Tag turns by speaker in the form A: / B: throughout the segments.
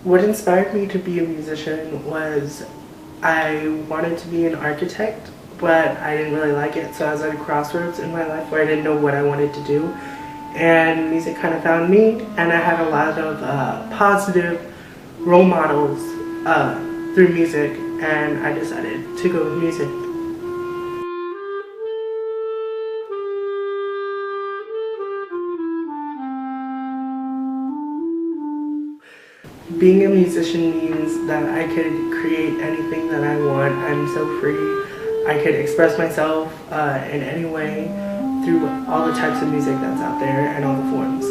A: What inspired me to be a musician was I wanted to be an architect, but I didn't really like it, so I was at a crossroads in my life where I didn't know what I wanted to do. And music kind of found me, and I had a lot of positive role models through music, and I decided to go with music. Being a musician means that I could create anything that I want. I'm so free. I could express myself in any way through all the types of music that's out there and all the forms.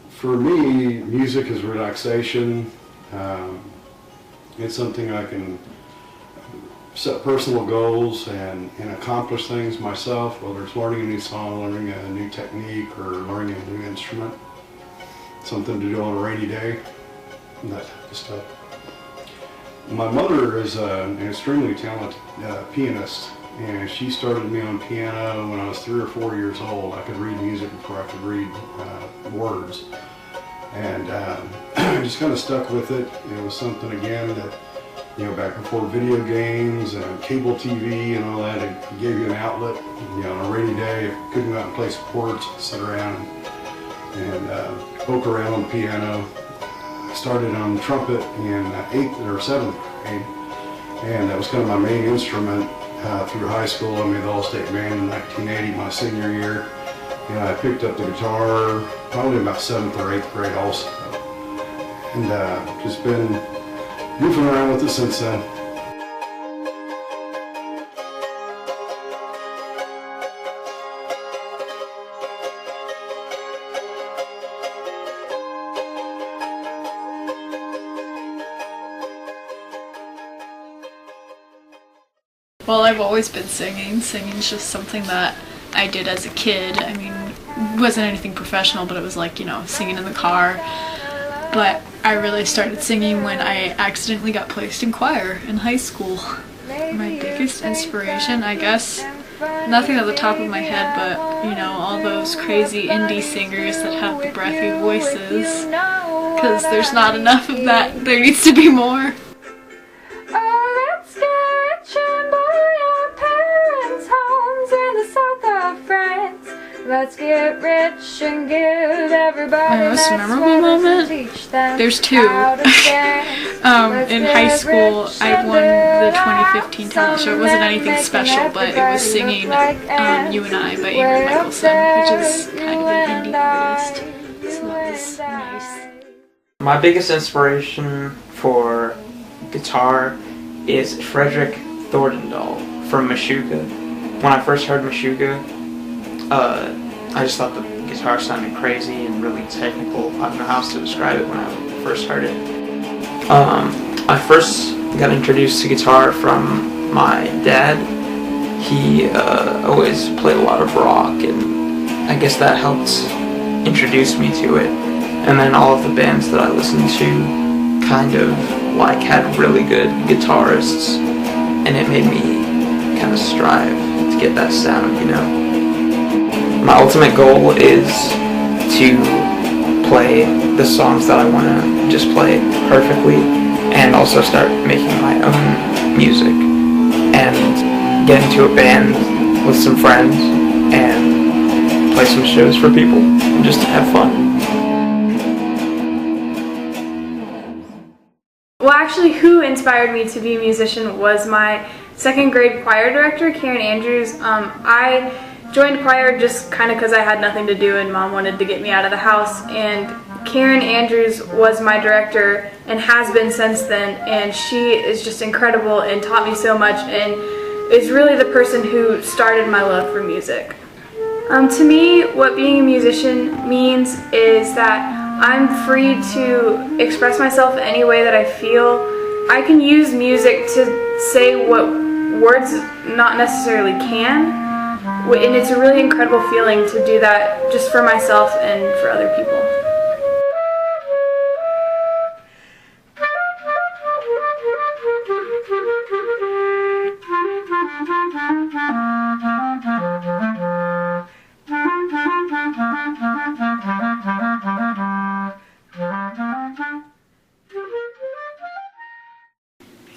B: For me, music is relaxation. It's something I can set personal goals and accomplish things myself, whether it's learning a new song, learning a new technique, or learning a new instrument. Something to do on a rainy day, and that type of stuff. My mother is an extremely talented pianist, and she started me on piano when I was 3 or 4 years old. I could read music before I could read words. And I just kind of stuck with it. It was something, again, that, you know, back before video games and cable TV and all that, it gave you an outlet. You know, on a rainy day, if you couldn't go out and play sports, sit around and poke around on the piano. I started on trumpet in 8th or 7th grade, and that was kind of my main instrument through high school. I made the All-State Band in 1980, my senior year. And I picked up the guitar probably about 7th or 8th grade also. And just been goofing around with it since then.
C: Well, I've always been singing. Singing's just something that I did as a kid. I mean, it wasn't anything professional, but it was like, you know, singing in the car. But I really started singing when I accidentally got placed in choir in high school. My biggest inspiration, I guess, nothing at the top of my head, but, you know, all those crazy indie singers that have the breathy voices. Because there's not enough of that. There needs to be more.
D: Let's get rich and give everybody.
C: My most memorable moment? There's two. In high school, I won the 2015 talent show. It wasn't anything special, but it was singing You and I by Ingrid Michaelson, which is kind of an indie artist. So that was nice.
E: My biggest inspiration for guitar is Frederick Thorndahl from Meshuggah. When I first heard Meshuggah, I just thought the guitar sounded crazy and really technical. I don't know how else to describe it when I first heard it. I first got introduced to guitar from my dad. He always played a lot of rock, and I guess that helped introduce me to it. And then all of the bands that I listened to kind of like had really good guitarists, and it made me kind of strive to get that sound, you know. My ultimate goal is to play the songs that I want to just play perfectly, and also start making my own music and get into a band with some friends and play some shows for people and just have fun.
D: Well, actually, who inspired me to be a musician was my 2nd grade choir director, Karen Andrews. I joined choir just kind of because I had nothing to do and Mom wanted to get me out of the house, and Karen Andrews was my director and has been since then, and she is just incredible and taught me so much and is really the person who started my love for music. To me, what being a musician means is that I'm free to express myself any way that I feel. I can use music to say what words not necessarily can. And it's a really incredible feeling to do that just for myself and for other people.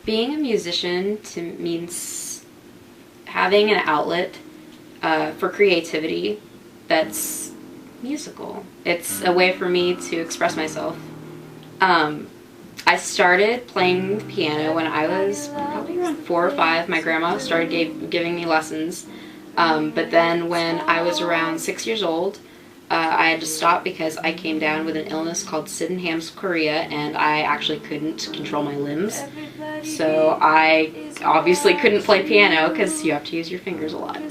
F: Being a musician means having an outlet for creativity that's musical. It's a way for me to express myself. I started playing the piano when I was probably around 4 or 5. My grandma started giving me lessons. But then when I was around 6 years old, I had to stop because I came down with an illness called Sydenham's chorea, and I actually couldn't control my limbs. So I obviously couldn't play piano because you have to use your fingers a lot.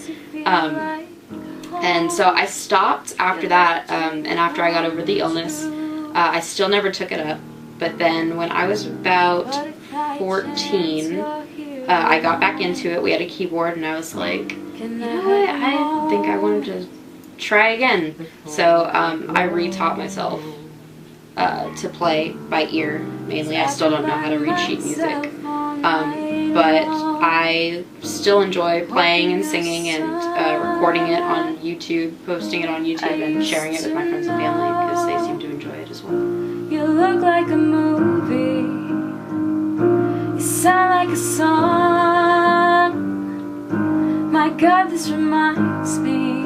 F: And so I stopped after that, and after I got over the illness, I still never took it up. But then when I was about 14, I got back into it. We had a keyboard, and I was like, you know what, I think I wanted to try again. So I re-taught myself to play by ear, mainly. I still don't know how to read sheet music. But I still enjoy playing and singing and recording it on YouTube, posting it on YouTube, and sharing it with my friends and family because they seem to enjoy it as well.
G: You look like a movie, you sound like a song. My God, this reminds me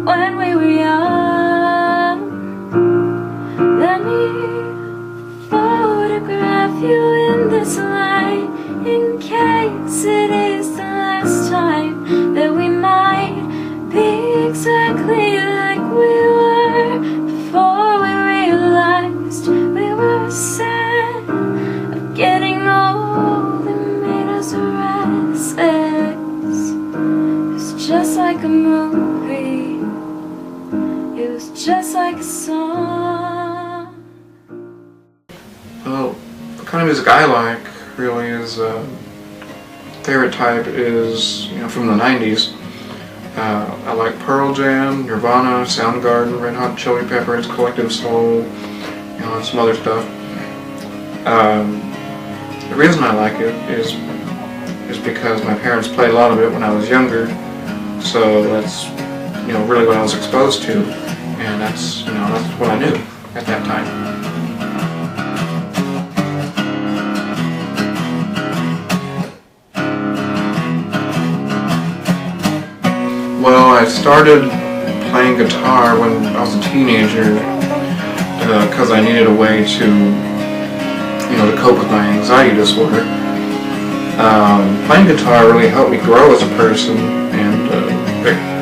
G: when we were young. Let me photograph you in this light, in case it is the last time that we might be exactly like we were before we realized we were sad of getting old and made us restless. It's just like a movie, it was just like a song.
H: Well, the kind of music I like really is, favorite type is, from the 90s. I like Pearl Jam, Nirvana, Soundgarden, Red Hot Chili Peppers, Collective Soul, and some other stuff. The reason I like it is because my parents played a lot of it when I was younger, so that's really what I was exposed to, and that's what I knew at that time. Well, I started playing guitar when I was a teenager because I needed a way to cope with my anxiety disorder. Playing guitar really helped me grow as a person and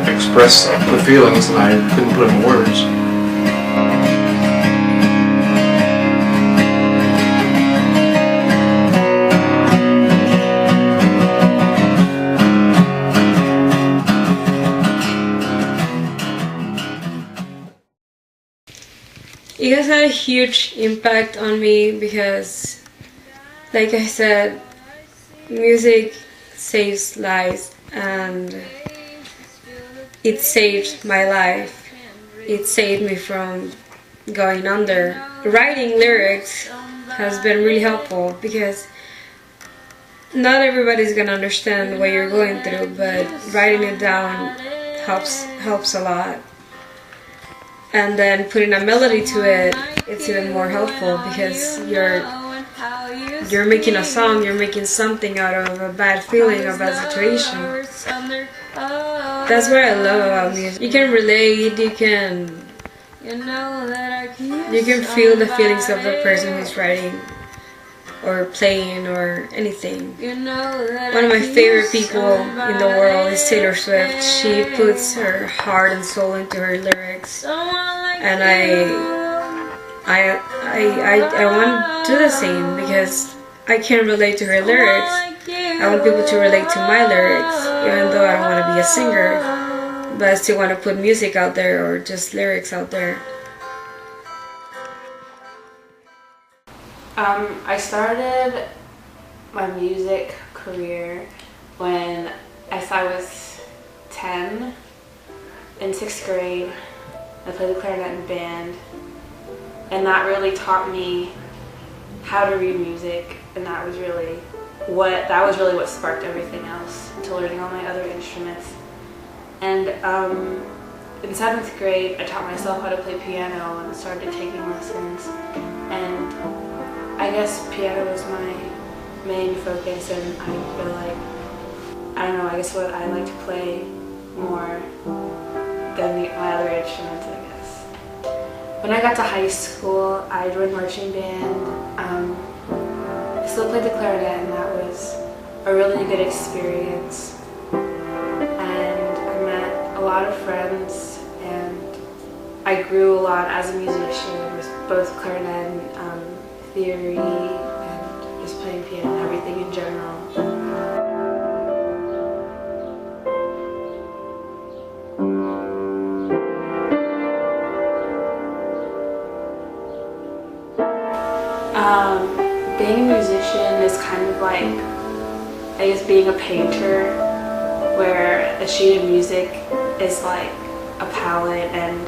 H: express the feelings that I couldn't put into words.
I: You guys had a huge impact on me because, like I said, music saves lives, and it saved my life. It saved me from going under. Writing lyrics has been really helpful because not everybody's gonna understand what you're going through, but writing it down helps a lot. And then putting a melody to it, it's even more helpful because you're making a song, you're making something out of a bad feeling, a bad situation. That's what I love about music. You can relate, you can feel the feelings of the person who's writing or playing or anything. One of my favorite people in the world is Taylor Swift. She puts her heart and soul into her lyrics, and I want to do the same because I can relate to her lyrics. I want people to relate to my lyrics, even though I don't want to be a singer, but I still want to put music out there or just lyrics out there.
J: I started my music career when I was 10. In 6th grade, I played the clarinet in band, and that really taught me how to read music, and that was really what sparked everything else into learning all my other instruments. And in 7th grade, I taught myself how to play piano and started taking lessons, and I guess piano was main focus, and I feel like, I don't know, I guess what I like to play more than my other instruments, I guess. When I got to high school, I joined marching band. I still played the clarinet, and that was a really good experience. And I met a lot of friends, and I grew a lot as a musician with both clarinet and theory and just playing piano and everything in general. Being a musician is kind of like, I guess, being a painter, where a sheet of music is like a palette and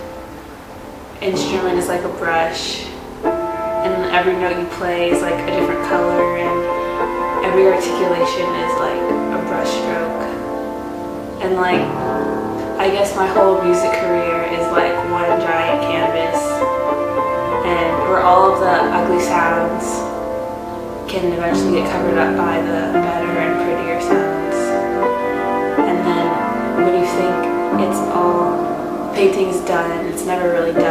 J: instrument is like a brush, and every note you play is like a different color, and every articulation is like a brush stroke. And like, I guess my whole music career is like one giant canvas, and where all of the ugly sounds can eventually get covered up by the better and prettier sounds. And then when you think it's all, painting's done, it's never really done.